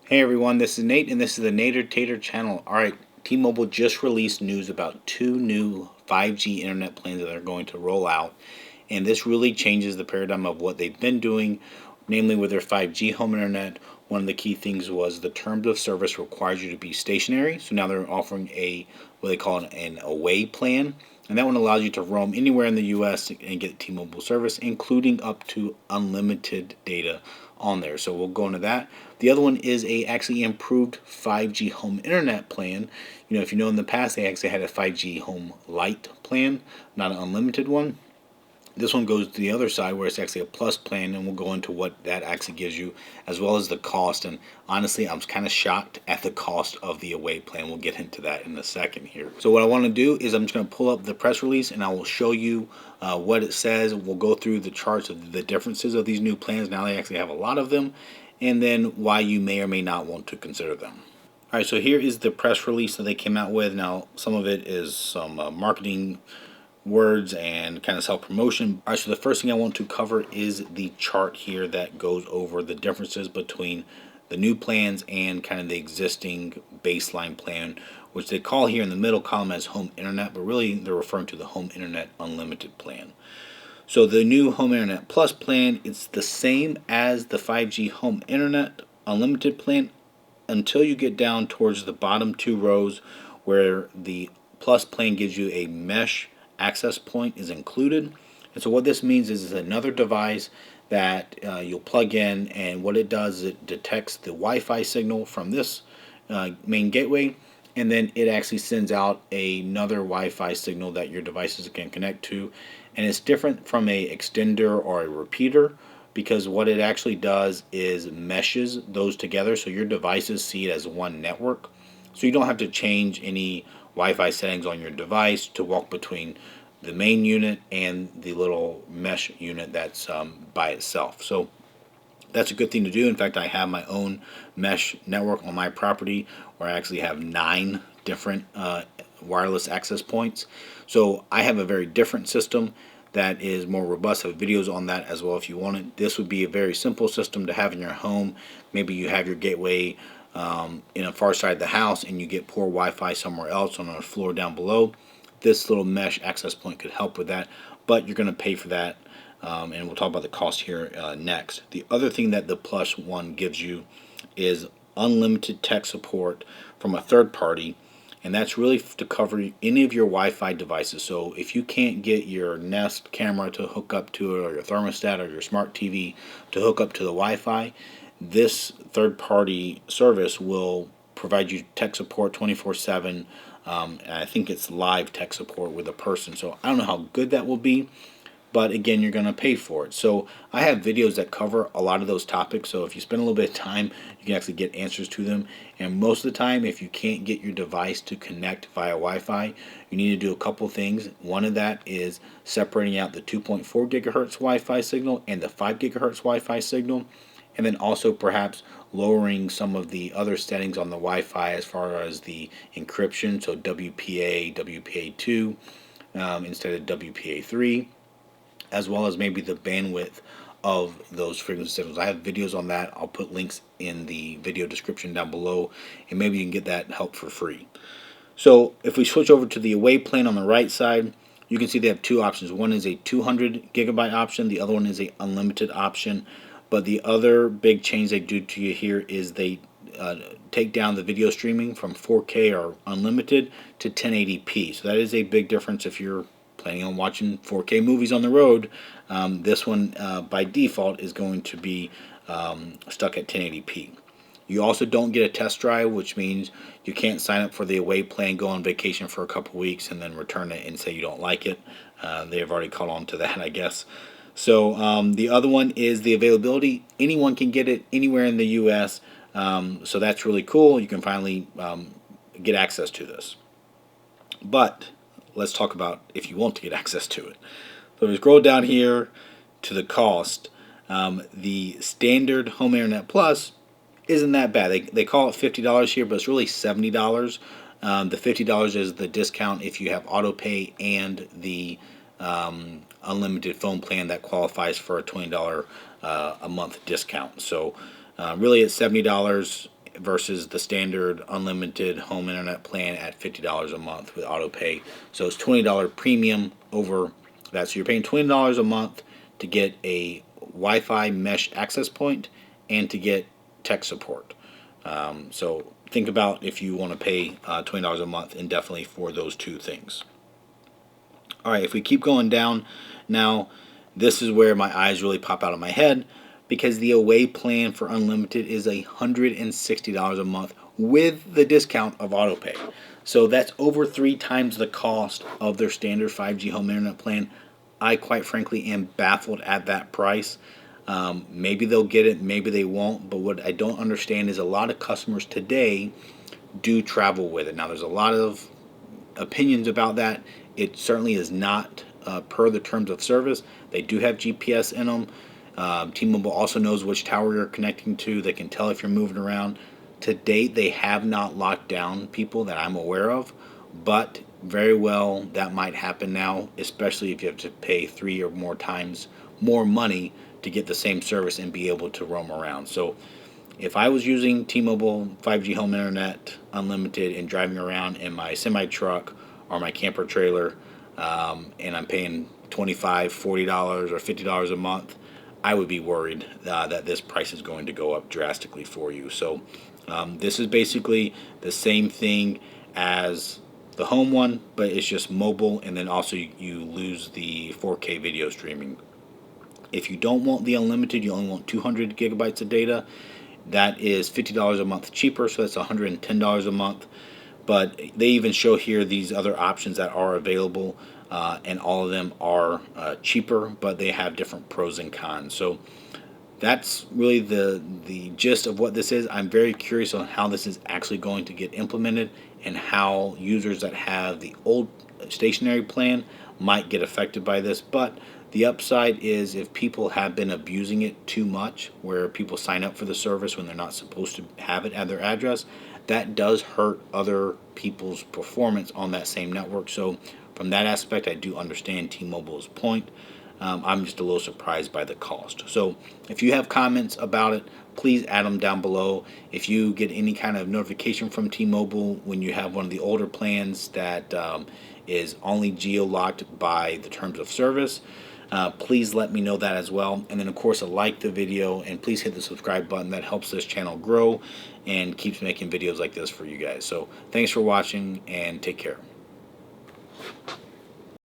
Hey everyone, this is Nate and this is the Nader Tater channel. Alright, T-Mobile just released news about two new 5G internet plans that they're going to roll out. And this really changes the paradigm of what they've been doing, namely with their 5G home internet. One of the key things was the terms of service requires you to be stationary. So now they're offering what they call an away plan. And that one allows you to roam anywhere in the US and get T-Mobile service, including up to unlimited data on there. So we'll go into that. The other one is a actually improved 5G home internet plan. If you know in the past they actually had a 5G home light plan, not an unlimited one. This one goes to the other side where it's actually a plus plan, and we'll go into what that actually gives you as well as the cost. And honestly, I'm kind of shocked at the cost of the away plan. We'll get into that in a second here. So what I want to do is I'm just going to pull up the press release and I will show you what it says. We'll go through the charts of the differences of these new plans. Now they actually have a lot of them, and then why you may or may not want to consider them. All right, so here is the press release that they came out with. Now, some of it is some marketing words and kind of self-promotion. All right, so the first thing I want to cover is the chart here that goes over the differences between the new plans and kind of the existing baseline plan, which they call here in the middle column as home internet, but really they're referring to the home internet unlimited plan. So the new home internet plus plan, it's the same as the 5G home internet unlimited plan until you get down towards the bottom two rows where the plus plan gives you a mesh access point is included. And so what this means is it's another device that you'll plug in, and what it does is it detects the Wi-Fi signal from this main gateway, and then it actually sends out another Wi-Fi signal that your devices can connect to. And it's different from a extender or a repeater, because what it actually does is meshes those together so your devices see it as one network. So you don't have to change any Wi-Fi settings on your device to walk between the main unit and the little mesh unit that's by itself. So that's a good thing to do. In fact, I have my own mesh network on my property where I actually have 9 different wireless access points. So I have a very different system that is more robust. I have videos on that as well if you want it. This would be a very simple system to have in your home. Maybe you have your gateway in a far side of the house and you get poor Wi-Fi somewhere else on a floor down below. This little mesh access point could help with that, but you're going to pay for that. And we'll talk about the cost here next. The other thing that the Plus One gives you is unlimited tech support from a third party, and that's really to cover any of your Wi-Fi devices. So if you can't get your Nest camera to hook up to it, or your thermostat, or your smart TV to hook up to the Wi-Fi, this third-party service will provide you tech support 24/7. And I think it's live tech support with a person. So I don't know how good that will be, but again, you're going to pay for it. So I have videos that cover a lot of those topics. So if you spend a little bit of time, you can actually get answers to them. And most of the time, if you can't get your device to connect via Wi-Fi, you need to do a couple things. One of that is separating out the 2.4 gigahertz Wi-Fi signal and the 5 gigahertz Wi-Fi signal. And then also perhaps lowering some of the other settings on the Wi-Fi as far as the encryption, so WPA, WPA2 instead of WPA3, as well as maybe the bandwidth of those frequency signals. I have videos on that. I'll put links in the video description down below, and maybe you can get that help for free. So if we switch over to the away plan on the right side, you can see they have two options. One is a 200 gigabyte option. The other one is a unlimited option. But the other big change they do to you here is they take down the video streaming from 4K or unlimited to 1080p. So that is a big difference if you're planning on watching 4K movies on the road. This one by default is going to be stuck at 1080p. You also don't get a test drive, which means you can't sign up for the away plan, go on vacation for a couple weeks, and then return it and say you don't like it. They have already caught on to that, I guess. So the other one is the availability. Anyone can get it anywhere in the U.S., so that's really cool. You can finally get access to this. But let's talk about if you want to get access to it. So if we scroll down here to the cost, the standard Home Internet Plus isn't that bad. They call it $50 here, but it's really $70. The $50 is the discount if you have auto pay and the unlimited phone plan that qualifies for a $20 a month discount. So really it's $70 versus the standard unlimited home internet plan at $50 a month with auto pay. So it's $20 premium over that. So you're paying $20 a month to get a Wi-Fi mesh access point and to get tech support. So think about if you want to pay $20 a month indefinitely for those two things. All right, if we keep going down, now this is where my eyes really pop out of my head, because the away plan for unlimited is $160 a month with the discount of autopay. So that's over 3 times the cost of their standard 5G home internet plan. I quite frankly am baffled at that price. Maybe they'll get it, maybe they won't, but what I don't understand is a lot of customers today do travel with it. Now there's a lot of opinions about that. It certainly is not per the terms of service. They do have GPS in them. T-Mobile also knows which tower you're connecting to. They can tell if you're moving around. To date, they have not locked down people that I'm aware of, but very well that might happen now, especially if you have to pay 3 or more times more money to get the same service and be able to roam around. So if I was using T-Mobile 5G home internet unlimited and driving around in my semi-truck or my camper trailer, and I'm paying $25, $40, or $50 a month, I would be worried that this price is going to go up drastically for you. So this is basically the same thing as the home one, but it's just mobile, and then also you lose the 4K video streaming. If you don't want the unlimited, you only want 200 gigabytes of data, that is $50 a month cheaper, so that's $110 a month. But they even show here these other options that are available, and all of them are cheaper, but they have different pros and cons. So that's really the gist of what this is. I'm very curious on how this is actually going to get implemented and how users that have the old stationary plan might get affected by this. But the upside is if people have been abusing it too much, where people sign up for the service when they're not supposed to have it at their address, that does hurt other people's performance on that same network. So from that aspect, I do understand T-Mobile's point. I'm just a little surprised by the cost. So if you have comments about it, please add them down below. If you get any kind of notification from T-Mobile when you have one of the older plans that is only geo-locked by the terms of service, please let me know that as well. And then of course, like the video, and please hit the subscribe button. That helps this channel grow and keeps making videos like this for you guys. So thanks for watching, and take care.